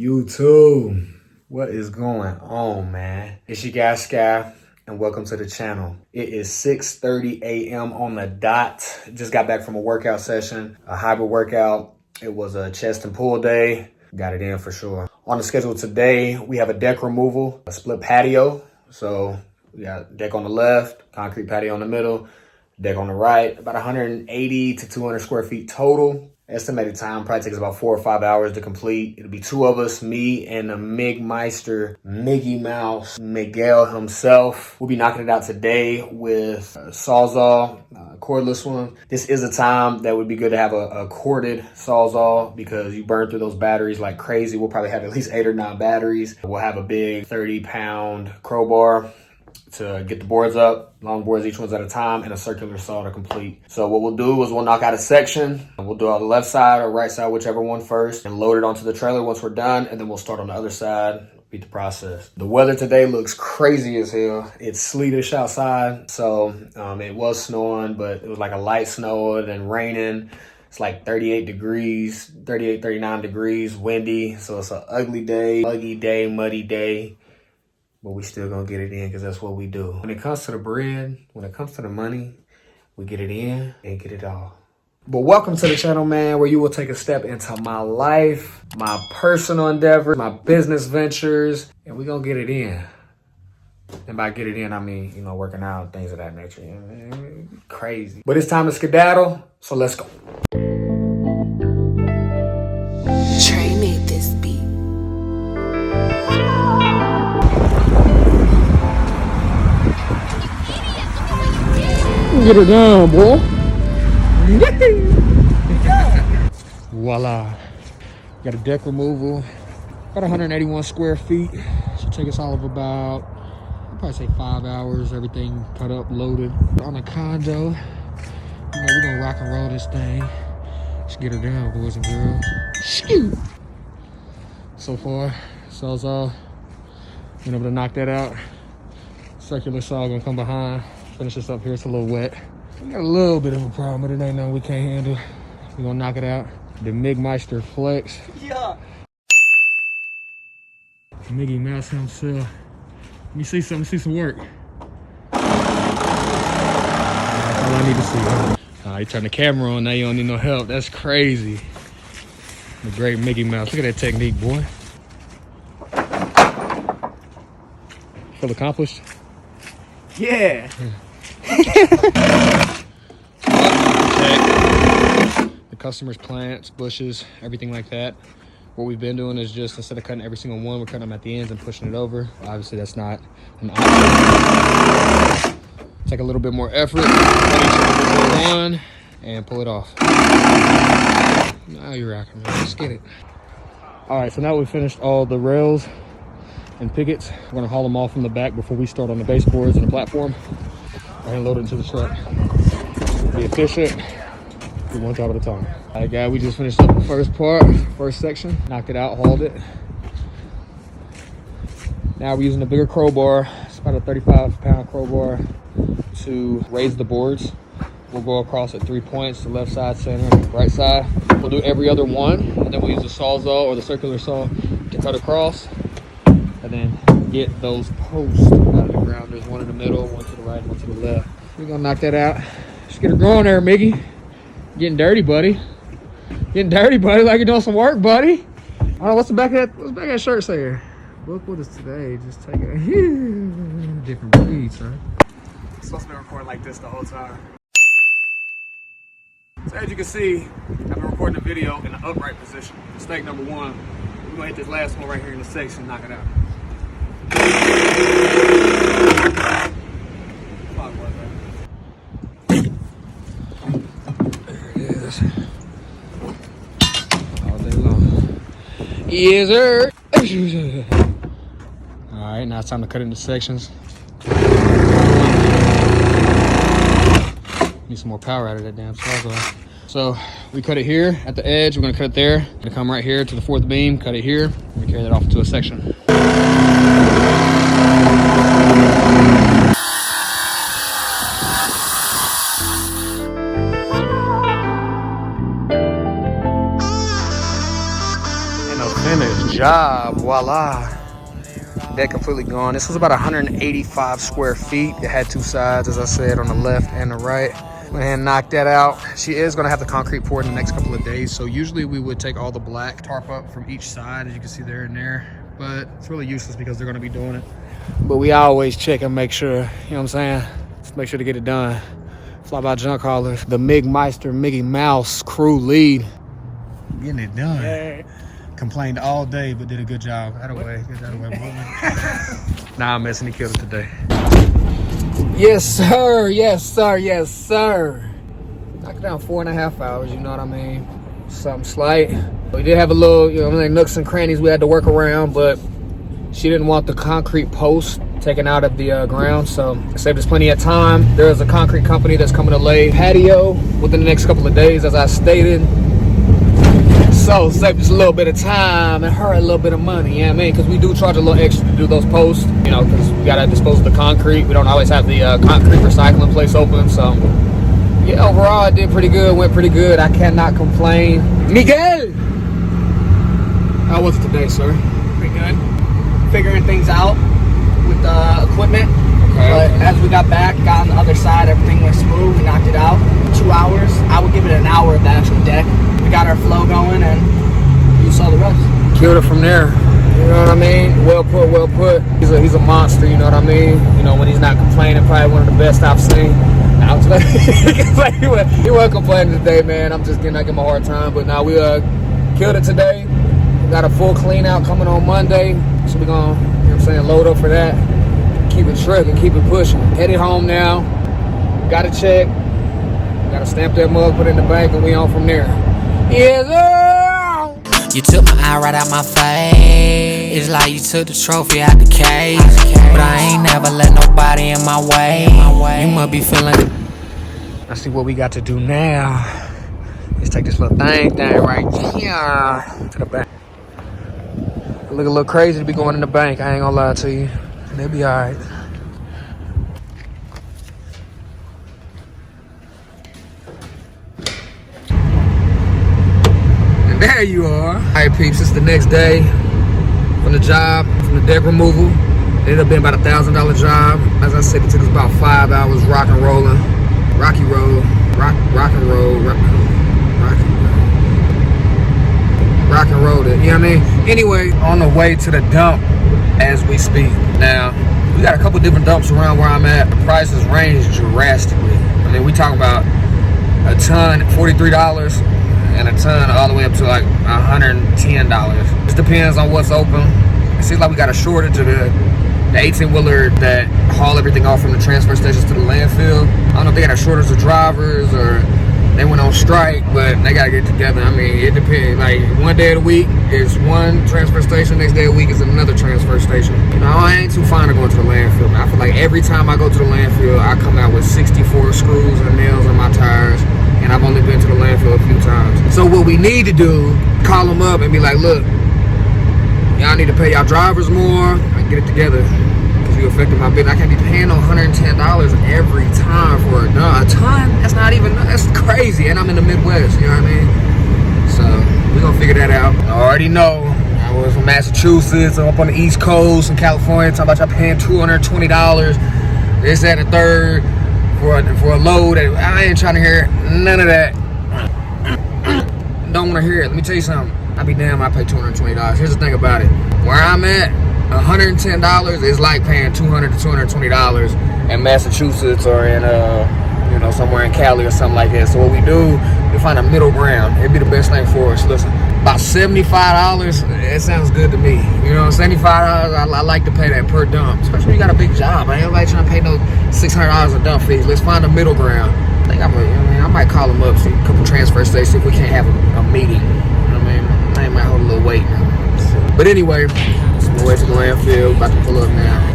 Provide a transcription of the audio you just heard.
YouTube, what is going on, man? It's your guy Sky, and welcome to the channel. It is 6:30 a.m. on the dot. Just got back from a workout session, a hybrid workout. It was a chest and pull day. Got it in for sure. On the schedule today, we have a deck removal, a split patio. So we got deck on the left, concrete patio in the middle, deck on the right, about 180 to 200 square feet total. Estimated time probably takes about 4 or 5 hours to complete. It'll be two of us, me and the Migmeister, Miggy Mouse, Miguel himself. We'll be knocking it out today with a Sawzall, cordless one. This is a time that would be good to have a corded Sawzall because you burn through those batteries like crazy. We'll probably have at least 8 or 9 batteries. We'll have a big 30-pound crowbar to get the boards up, long boards, each one's at a time, and a circular saw to complete. So what we'll do is we'll knock out a section, and we'll do it on the left side or right side, whichever one first, and load it onto the trailer once we're done, and then we'll start on the other side, repeat the process. The weather today looks crazy as hell. It's sleetish outside, so it was snowing, but it was like a light snow and then raining. It's like 38 degrees, 38, 39 degrees, windy, so it's an ugly day, muggy day, muddy day. But we still gonna get it in because that's what we do. When it comes to the bread, when it comes to the money, we get it in and get it all. But welcome to the channel, man, where you will take a step into my life, my personal endeavors, my business ventures, and we gonna get it in. And by get it in, I mean, working out, things of that nature. Crazy. But it's time to skedaddle, so let's go. Trey made this beat. Get her down, boy. Voila. Got a deck removal. About 181 square feet. Should take us all of about, I'd probably say 5 hours. Everything cut up, loaded. On a condo. We're gonna rock and roll this thing. Let's get her down, boys and girls. Shoot. So far, Sawzall. Been able to knock that out. Circular saw gonna come behind. Finish this up here, it's a little wet. We got a little bit of a problem, but it ain't nothing we can't handle. We're gonna knock it out. The Migmeister Flex. Yeah. Miggy Mouse himself. Let me see something, see some work. That's all I need to see. You turn the camera on, now you don't need no help. That's crazy. The great Miggy Mouse. Look at that technique, boy. Feel accomplished? Yeah. The customers' plants, bushes, everything like that. What we've been doing is just, instead of cutting every single one, we're cutting them at the ends and pushing it over. Obviously that's not an option. Take a little bit more effort, cut each individual one and pull it off. Now you're rocking, man. Let's get it. All right, so now we've finished all the rails and pickets. We're gonna haul them off from the back before we start on the baseboards and the platform and load it into the truck. Be efficient, do one job at a time. All right, guys, we just finished up the first part, first section, knocked it out, hauled it. Now we're using a bigger crowbar. It's about a 35-pound crowbar to raise the boards. We'll go across at 3 points, the left side, center, right side. We'll do every other one, and then we'll use the Sawzall or the circular saw to cut across. And then get those posts out of the ground. There's one in the middle, one to the right, one to the left. We're gonna knock that out. Just get her going there, Miggy. Getting dirty, buddy. Getting dirty, buddy, like you're doing some work, buddy. Oh, what's the back of that shirt say here? Book with us today. Just take a different breed, son. I'm supposed to be recording like this the whole time. So as you can see, I've been recording the video in the upright position. Mistake number one. We're gonna hit this last one right here in the section and knock it out. There it is. All day long. Yes, sir. All right, now it's time to cut it into sections. Need some more power out of that damn Sawzall. So we cut it here at the edge. We're gonna cut it there. We're gonna come right here to the fourth beam, cut it here. We're gonna carry that off to a section. a finished job. Voila. Deck completely gone. This was about 185 square feet. It had two sides, as I said, on the left and the right. Went ahead and knocked that out. She is gonna have the concrete poured in the next couple of days. So usually we would take all the black tarp up from each side, as you can see there and there. But it's really useless because they're gonna be doing it. But we always check and make sure, you know what I'm saying? Just make sure to get it done. Fly by junk haulers. The Mig Meister, Miggy Mouse crew lead. Getting it done. Yeah. Complained all day, but did a good job. Out of the way. Get out of the way. Nah, I'm messing. He killed it today. Yes, sir. Yes, sir. Yes, sir. Knocked it down 4.5 hours. You know what I mean? Something slight. We did have a little, you know, nooks and crannies we had to work around, but she didn't want the concrete post taken out of the ground, so it saved us plenty of time. There is a concrete company that's coming to lay patio within the next couple of days, as I stated. So save us a little bit of time and her a little bit of money, you know what I mean? Because we do charge a little extra to do those posts, you know, because we got to dispose of the concrete. We don't always have the concrete recycling place open. So, yeah, overall, it did pretty good, went pretty good. I cannot complain. Miguel! How was it today, sir? Pretty good. Figuring things out with the equipment. Okay. But as we got back, got on the other side, everything went smooth. We knocked it out. 2 hours. I would give it an hour of the actual deck. We got our flow going, and you saw the rest. Killed it from there. You know what I mean? Well put, well put. He's a monster, you know what I mean? You know, when he's not complaining, probably one of the best I've seen. I was like, he wasn't complaining today, man. I'm just getting, I give him a hard time. But now we killed it today. We got a full clean out coming on Monday. So we're going to, you know what I'm saying, load up for that. Keep it trucking, keep it pushing. Headed home now. Got a check. Got to stamp that mug, put it in the bank, and we on from there. Yes, sir. You took my eye right out my face. It's like you took the trophy out the case. But I ain't never let nobody in my way. You must be feeling. Let's see what we got to do now. Let's take this little thing right here to the bank. It look a little crazy to be going in the bank. I ain't gonna lie to you. They'll be all right. There you are. All right, peeps, it's the next day from the job, from the deck removal. It ended up being about $1,000 job. As I said, it took us about 5 hours rock and rolling. Rock and roll. You know what I mean? Anyway, on the way to the dump as we speak. Now, we got a couple different dumps around where I'm at. The prices range drastically. I mean, we talking about a ton, $43. And a ton all the way up to like $110. It depends on what's open. It seems like we got a shortage of the 18-wheeler that haul everything off from the transfer stations to the landfill. I don't know if they got a shortage of drivers or they went on strike, but they gotta get together. I mean, it depends. Like one day of the week is one transfer station, next day of the week is another transfer station. You know, I ain't too fond of going to the landfill, man. I feel like every time I go to the landfill, I come out with 64 screws and nails in my tires. And I've only been to the landfill a few times. So what we need to do, call them up and be like, look, y'all need to pay y'all drivers more and get it together. Because you affected my business. I can't be paying no $110 every time for a ton. That's not even, that's crazy. And I'm in the Midwest, you know what I mean? So we're gonna figure that out. I already know. I was from Massachusetts, I'm up on the East Coast in California, talking about y'all paying $220. This, that, and the third. For a load. I ain't trying to hear none of that. Don't want to hear it. Let me tell you something. I'd be damn I pay $220. Here's the thing about it. Where I'm at, $110 is like paying $200 to $220 in Massachusetts or in you know, somewhere in Cali or something like that. So what we do, we find a middle ground. It'd be the best thing for us. Listen, about $75, it sounds good to me. You know, $75, I like to pay that per dump, especially when you got a big job. I ain't like trying to pay no $600 a dump fee. Let's find a middle ground. I think I might call them up, see a couple transfer stations, see if we can't have a meeting. You know what I mean? I might hold a little weight. But anyway, it's on the way to the landfill. About to pull up now.